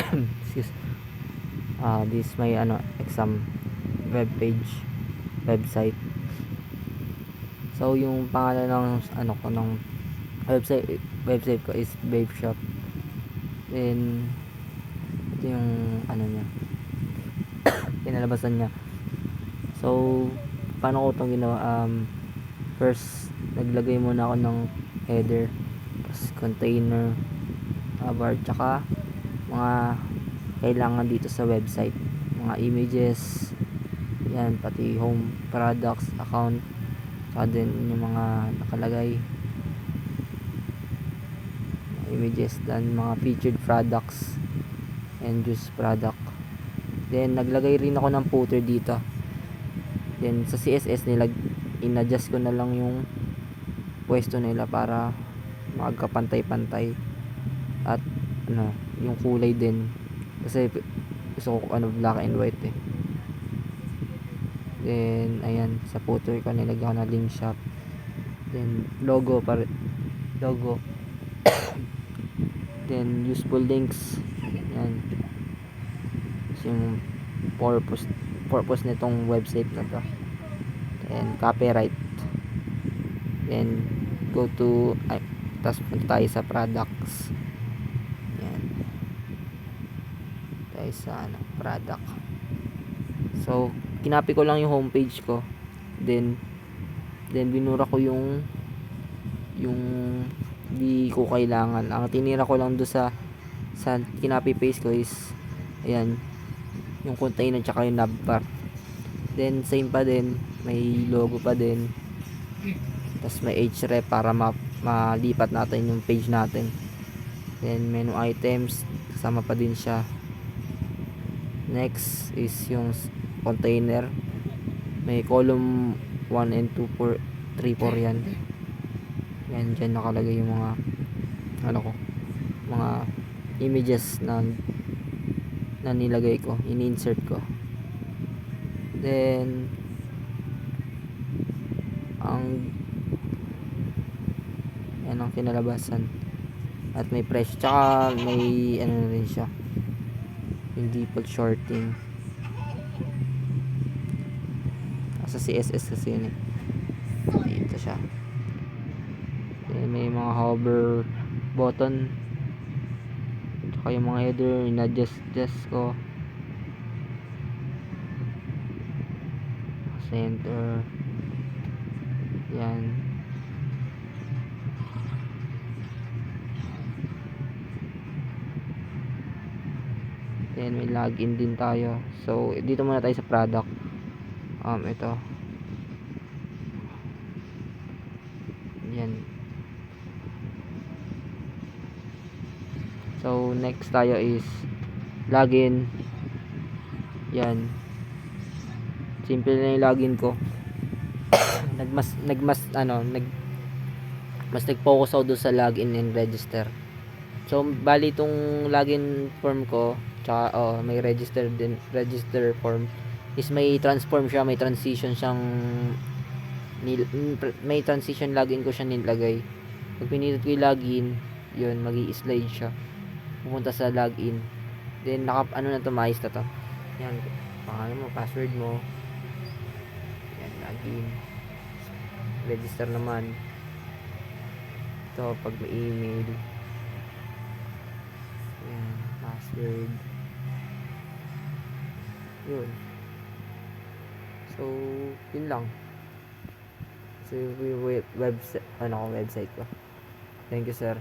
excuse, this may exam website. So yung pangalan ng ng website ko is Babe Shop. Then ito yung niya, pinalabasan niya. So paano ko itong ginawa? First, naglagay muna ako ng header, tapos container, bar, tsaka mga kailangan dito sa website, mga images, yan, pati home, products, account, tsaka din yung mga nakalagay images, dan mga featured products and juice product. Then naglagay rin ako ng footer dito. Then sa CSS inadjust ko na lang yung pwesto nila para magkapantay-pantay at yung kulay din, kasi gusto ko black and white eh. Then ayan, sa footer ko nilagyan ko na link shop, then logo. Then useful links, yan yung purpose nitong website na to, and copyright. Then go to tapos punta tayo sa products, yan, tayo sa product. So kinapi ko lang yung homepage ko, then binura ko yung di ko kailangan. Ang tinira ko lang do sa kinapi paste ko is ayan, yung container tsaka yung navbar. Then same pa din, may logo pa din, tapos may href para malipat natin yung page natin. Then menu items, kasama pa din siya. Next is yung container, may column 1 and 2, 4, 3, 4 yan. Yan, dyan nakalagay yung mga mga images na nilagay ko, in-insert ko. Then yan ang kinalabasan, at may price, tsaka may na rin siya, hindi pag shorting sa CSS kasi yun eh, dito siya. Then may mga hover button, tsaka yung mga header na-adjust ko, center, yan. Then may login din tayo. So dito muna tayo sa product. Ito, yan. So next tayo is login. Yan, simple na yung login ko. Mas nag-focus ako doon sa login and register. So bali itong login form ko, tsaka may register form is may transform siya, may transition siyang may transition login ko siya nilagay. Pag pinindot ko yung login, yun, magi-slide siya pupunta sa login. Then na to, maayos na to. Yan, pangalan mo, password mo, yan, login, register naman. Ito pag may email, yan, password, yun. So yun lang. So yung website ko. Thank you, sir.